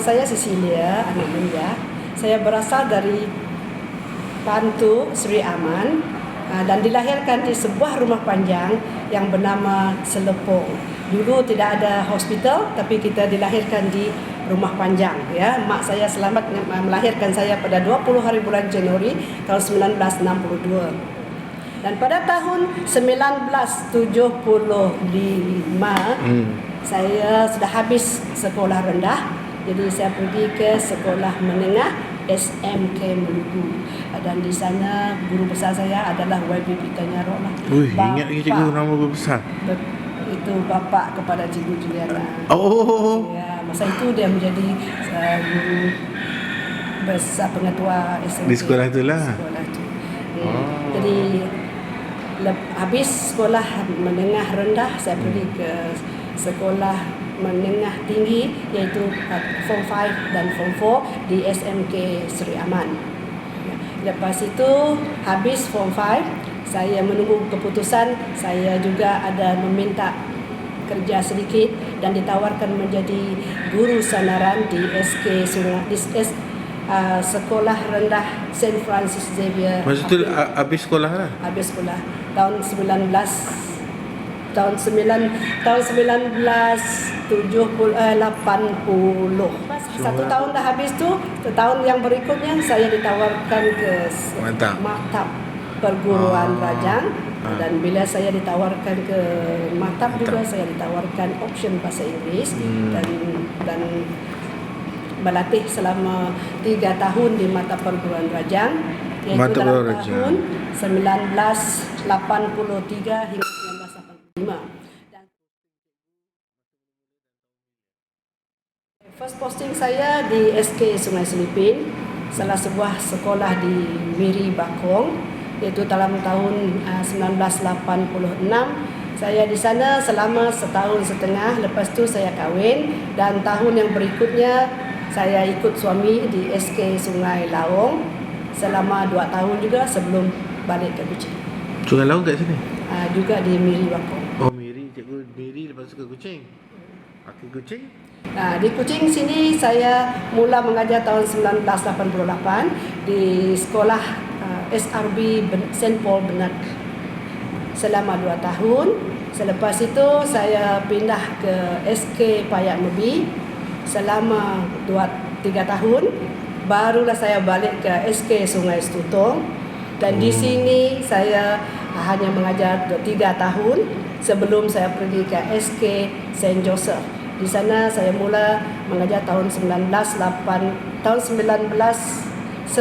saya Cecilia Anamanya. Saya berasal dari Bantu Sri Aman dan dilahirkan di sebuah rumah panjang yang bernama Selepong. Dulu tidak ada hospital, tapi kita dilahirkan di rumah panjang. Ya, mak saya selamat melahirkan saya pada 20 hari bulan Januari tahun 1962. Dan pada tahun 1975 saya sudah habis sekolah rendah, jadi saya pergi ke sekolah menengah SMK Maluku. Dan di sana guru besar saya adalah YB Pitanyaro lah. Ingat lagi cikgu nama guru besar? Itu bapa kepada Cikgu Juliana. Ya, masa itu dia menjadi guru besar pengetua SMK di sekolah itulah. Jadi habis sekolah menengah rendah, saya pergi ke sekolah menengah tinggi, iaitu Form 5 dan Form 4 di SMK Sri Aman. Lepas itu habis Form 5, saya menunggu keputusan. Saya juga ada meminta kerja sedikit dan ditawarkan menjadi guru sanaran di SK Sungai, Sekolah Rendah St. Francis Xavier. Maksud tu habis sekolah lah? Habis sekolah tahun 1980. Satu tahun dah habis tu, tahun yang berikutnya saya ditawarkan ke Maktab Perguruan Rajang. Dan bila saya ditawarkan ke Maktab juga, saya ditawarkan option bahasa Inggeris dan berlatih selama 3 tahun di Maktab Perguruan Rajang, iaitu dalam tahun 1983 hingga 1985. First posting saya di SK Sungai Selipin, salah sebuah sekolah di Miri Bakong, iaitu dalam tahun 1986. Saya di sana selama 1.5 tahun, lepas tu saya kahwin dan tahun yang berikutnya saya ikut suami di SK Sungai Laong selama 2 tahun juga sebelum balik ke Kuching. Sungai Laong kat sini? Juga di Miri Bakong. Oh, Miri, cikgu Miri lepas tu ke Kuching. Kuching? Di Kuching sini saya mula mengajar tahun 1988 di sekolah SRB St. Paul Bernard selama 2 tahun. Selepas itu saya pindah ke SK Payak Mebi selama 3 tahun. Barulah saya balik ke SK Sungai Setutong dan di sini saya hanya mengajar 3 tahun sebelum saya pergi ke SK St. Joseph. Di sana saya mula mengajar tahun 1997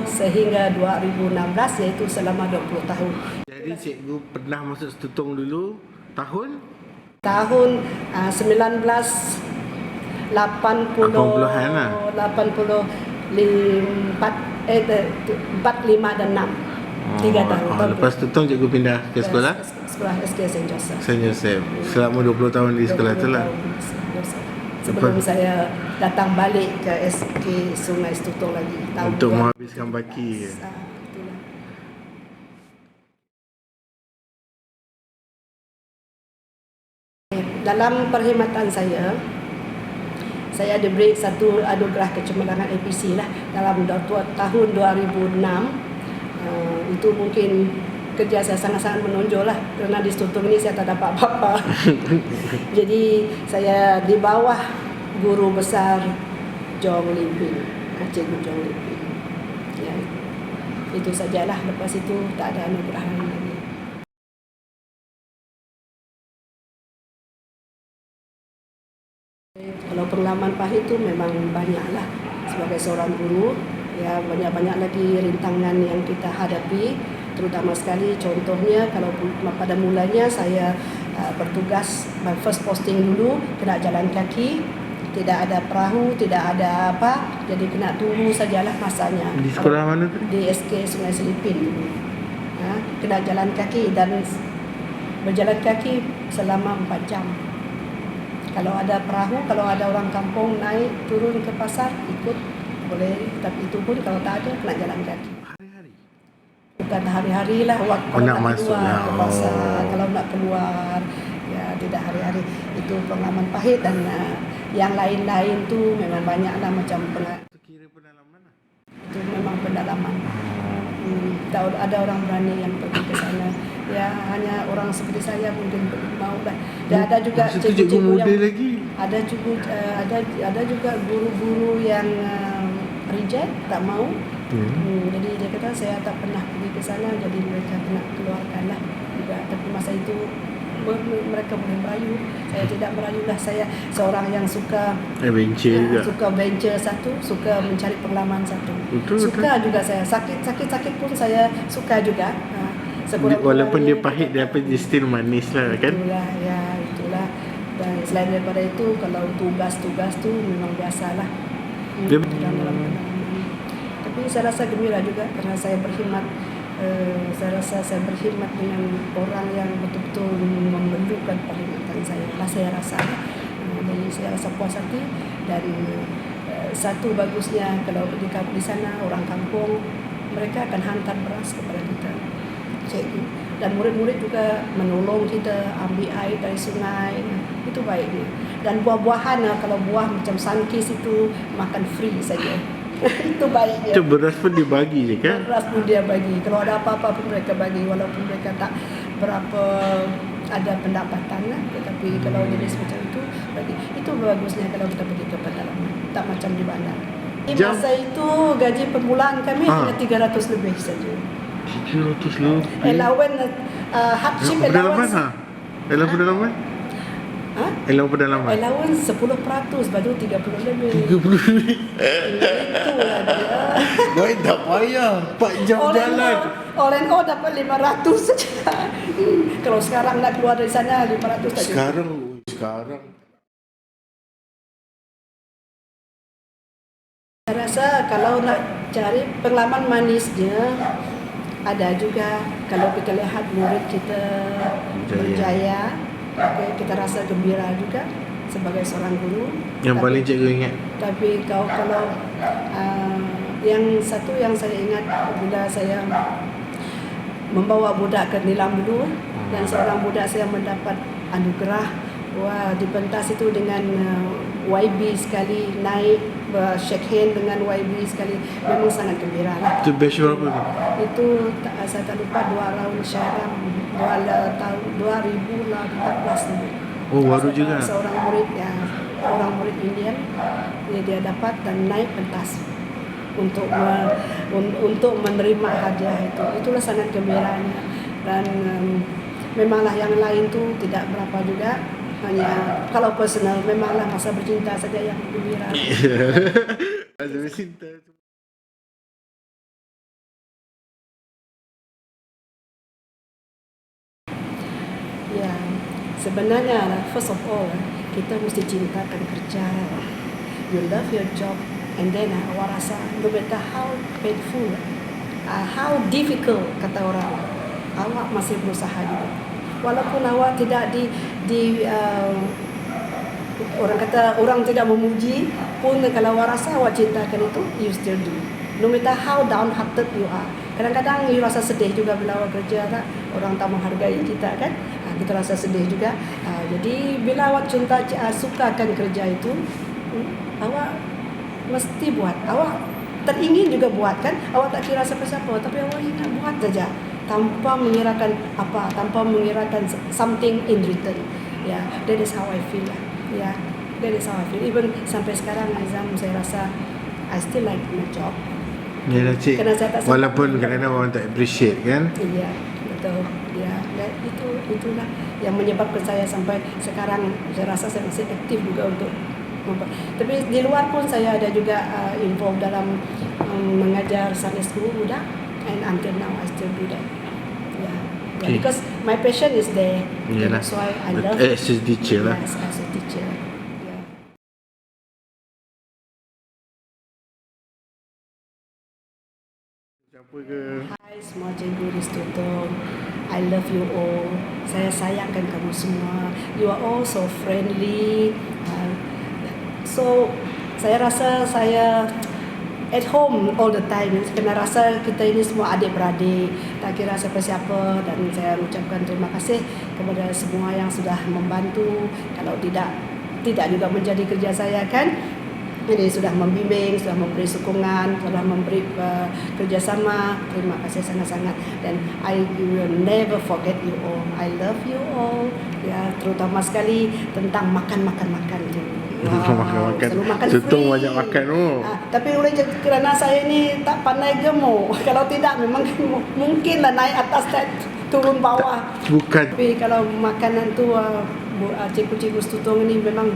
sehingga 2016, iaitu selama 20 tahun. Jadi cikgu pernah masuk Setutong dulu tahun 80-an lah. 45 dan 6. 3 tahun. Lepas Setutong cikgu pindah ke sekolah? Sekolah SK St. Joseph. St. Joseph. Selama 20 tahun di sekolah itulah. Sebelum saya datang balik ke SK Sungai Setutong lagi untuk menghabiskan baki. Dalam perkhidmatan saya diberi satu anugerah kecemerlangan APC lah dalam tahun 2006. Itu mungkin kerja saya sangat-sangat menonjol lah, kerana di Setutong ini saya tak dapat apa-apa. Jadi saya di bawah guru besar Jong Limpin, Cikgu Jong Limpin. Ya, itu sajalah. Lepas itu tak ada anugerah lagi. Kalau pengalaman pahit itu memang banyaklah sebagai seorang guru. Ya, banyak-banyak lagi rintangan yang kita hadapi, terutama sekali contohnya kalau pada mulanya saya bertugas, my first posting dulu kena jalan kaki, tidak ada perahu, tidak ada apa, jadi kena tunggu sajalah masanya. Di sekolah mana tu? Di SK Sungai Selipin. Kena jalan kaki dan berjalan kaki selama 4 jam. Kalau ada perahu, kalau ada orang kampung naik turun ke pasar ikut boleh, tapi itu pun kalau tak ada kena jalan kaki. Hari-hari? Bukan hari-hari lah, kalau nak masuk keluar ke pasar, kalau nak keluar, ya tidak hari-hari. Itu pengalaman pahit dan Yang lain-lain tu memang banyaklah macam Itu kira pendalaman lah. itu memang pendalaman. Ada orang berani yang pergi ke sana. Ya hanya orang seperti saya mungkin mau lah. Dan ada juga Masa tu cikgu muda yang lagi. ada juga guru-guru yang reject, tak mau. Jadi dia kata saya tak pernah pergi ke sana, jadi mereka kena keluarkan lah juga. Tapi masa itu mereka boleh merayu, saya tidak merayu lah. Saya seorang yang suka Adventure juga. suka venture satu, suka mencari pengalaman satu. Betul, Suka juga saya sakit pun saya suka juga. Walaupun dia pahit, dia still manis lah kan. Itulah. Dan selain daripada itu, kalau tugas-tugas tu memang biasalah. Dia- Dalam pengalaman. Tapi saya rasa gembira juga kerana saya berkhidmat. Saya rasa saya berkhidmat dengan orang yang betul-betul memerlukan perkhidmatan saya. Saya rasa. Jadi saya rasa puas hati. Dan satu bagusnya kalau di sana orang kampung, mereka akan hantar beras kepada kita. Cikgu dan murid-murid juga menolong kita ambil air dari sungai. Itu baiknya. Dan buah-buahan, kalau buah macam sunkist itu makan free saja. Itu baiknya. Itu beras pun dibagi je kan. Beras pun dia bagi. Kalau ada apa-apa pun mereka bagi, walaupun mereka tak berapa ada pendapatan lah. Tetapi kalau jenis macam itu bagi. Itu bagusnya kalau kita pergi ke pedalaman. Tak macam di bandar. Di masa itu gaji per bulan kami hanya 300 lebih saja. 300 lebih. Allowance, hardship allowance. Allowance pedalaman? Ha? Allowance pedalaman? Allowance 10%, baru 30 lebih. 30 lebih. Itulah dia. Baik tak payah 4 jam jalan. All in all dapat 500 saja. Kalau sekarang nak keluar dari sana 500 saja. Sekarang Saya rasa kalau nak cari pengalaman manisnya, ada juga kalau kita lihat murid kita berjaya, kita rasa gembira juga sebagai seorang guru. yang paling cikgu ingat. Tapi kalau yang satu yang saya ingat bila saya membawa budak ke Nilam dulu, dan seorang budak saya mendapat anugerah. Wah, di pentas itu dengan YB sekali, naik shake hand dengan YB sekali, memang sangat gembira lah. Itu batch berapa tu? Itu saya tak lupa 2 round Syahram tahun 2014 ni. Oh, baru juga. Seorang murid orang murid Indian, dia dapat dan naik pentas untuk menerima hadiah itu. Itulah sangat gembiranya. Dan memanglah yang lain tu tidak berapa juga. Hanya kalau personal memanglah masa bercinta saja yang gembira. Ada cinta. Ya, sebenarnya first of all kita mesti cintakan kerja. You love your job, and then awak rasa no matter how painful, how difficult kata orang, awak masih berusaha juga. Walaupun awak tidak orang kata orang tidak memuji pun, kalau awak rasa awak cintakan itu, you still do. No matter how downhearted you are. Kadang-kadang you rasa sedih juga bila awak kerja tak? Orang tak menghargai kita kan? Kita rasa sedih juga. Jadi bila awak sukakan kerja itu, awak mesti buat. Awak teringin juga buat kan? Awak tak kira siapa-siapa, tapi awak ingat buat saja. Tanpa mengirakan apa, tanpa mengirakan something in return. Ya, that is how I feel lah. Ya, that is how I feel. Even sampai sekarang Azam, saya rasa I still like my job. Ya lah cik. Walaupun kadang-kadang orang tak appreciate kan. Iya, betul. Ya, dan itulah yang menyebabkan saya sampai sekarang saya rasa saya masih aktif juga untuk tapi di luar pun saya ada juga involved dalam mengajar Sunday school budak, and until now I still do that. Yeah. Okay. Because my passion is there. Yalah. That's why I love As a teacher lah. Yes, as a teacher. Yeah. Siapa ke? Hai semua cikgu di Stutung, I love you all. Saya sayangkan kamu semua. You are all so friendly. So saya rasa saya at home all the time. Kena rasa kita ini semua adik-beradik, tak kira siapa-siapa. Dan saya ucapkan terima kasih kepada semua yang sudah membantu. Kalau tidak tidak juga menjadi kerja saya kan. Jadi sudah membimbing, sudah memberi sokongan, sudah memberi kerjasama. Terima kasih sangat-sangat. Dan I will never forget you all. I love you all. Ya, terutama sekali tentang makan-makan. Makan-makan. Selalu makan Tutung free. banyak makan tu. Tapi oleh kerana saya ni tak pandai gemuk. Kalau tidak memang mungkinlah naik atas dan turun bawah. Bukan. Tapi kalau makanan tu cikgu-cikgu Tutong ni memang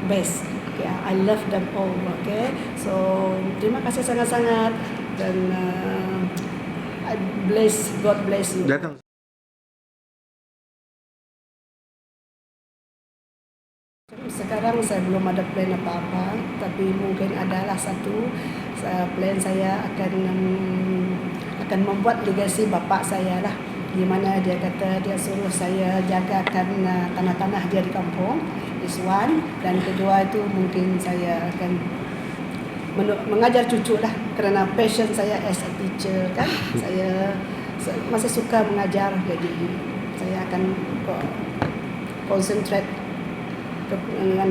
best. Yeah, I love them all. Okay, so terima kasih sangat-sangat dan God bless you. Datang. Sekarang saya belum ada plan apa-apa, tapi mungkin adalah satu plan saya akan membuat legasi bapa saya lah. Di mana dia kata dia suruh saya jagakan tanah-tanah dia di kampung. Is one, dan kedua itu mungkin saya akan mengajar cucu lah, kerana passion saya as a teacher kan. Saya masih suka mengajar, jadi saya akan concentrate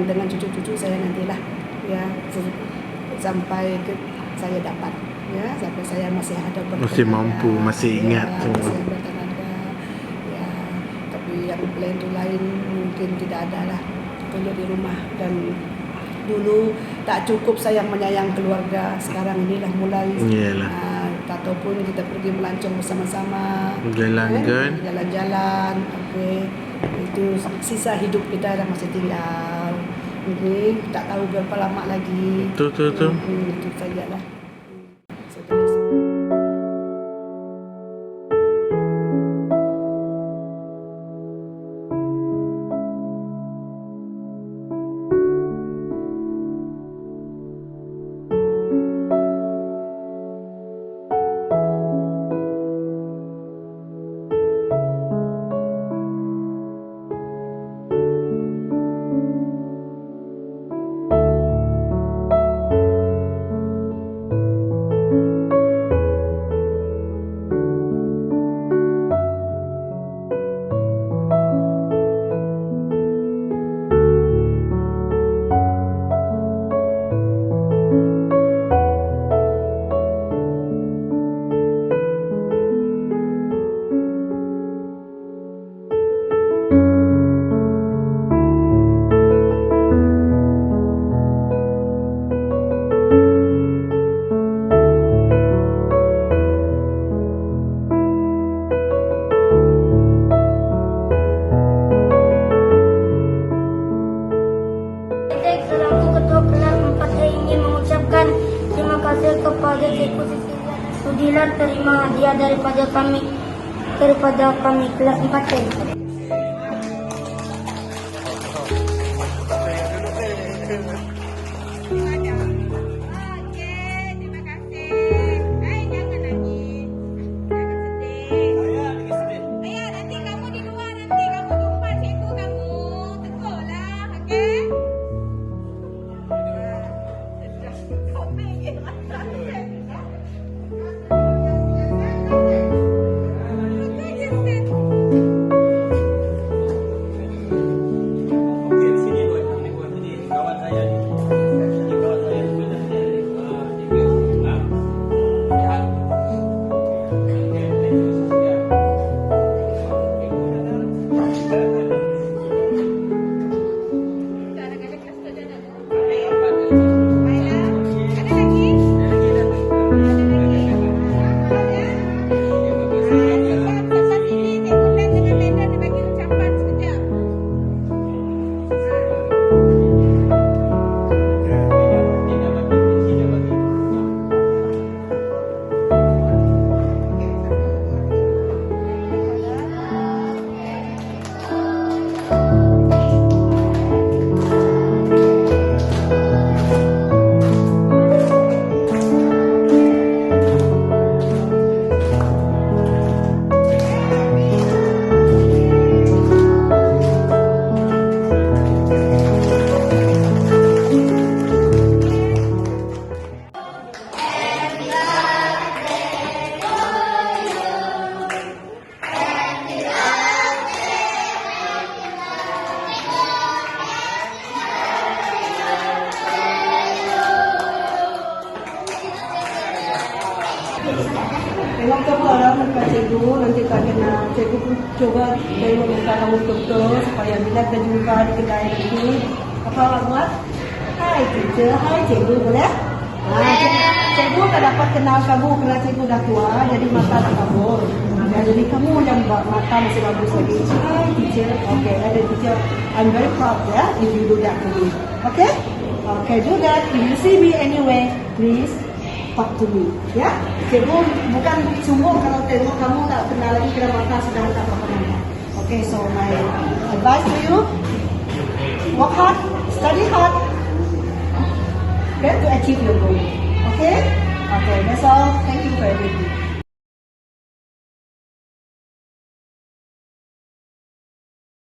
dengan cucu-cucu saya nantilah ya, sampai saya dapat ya, sampai saya masih ada bertenaga, masih mampu, masih ingat tu. Masih bertenaga ya. Tapi yang plan tu lain mungkin tidak ada lah, dulu di rumah. Dan dulu tak cukup sayang menyayang keluarga, sekarang inilah mulai ataupun kita pergi melancong bersama-sama, jalan-jalan, okay. Itu sisa hidup kita yang masih tinggal, okay. Tak tahu berapa lama lagi. Betul. Itu sajalah. kepada Cikgu Cecilia Sudilan terima hadiah daripada kami kelas 4. tengok kepala muka cikgu, nanti tak kena cikgu pun coba tengok muka kamu betul supaya bila kita jumpa di kedai nanti apa awak buat? Hai teacher, hai cikgu, boleh? Cikgu tak dapat kenal kamu kerana cikgu dah tua, jadi mata tak kabur. Jadi kamu yang mata masih bagus lagi. Hai teacher, okay, ada teacher. I'm very proud if you do that to me. Okay? Okay, do that. If you see me anyway, please talk to me. Ya? Cikgu bukan sombong kalau tengok kamu tak kenal lagi kerana mata sudah tak apa-apa. Okay, so my advice to you, work hard, study hard, to achieve your goal. Okay? Okay, that's all. Thank you for everything.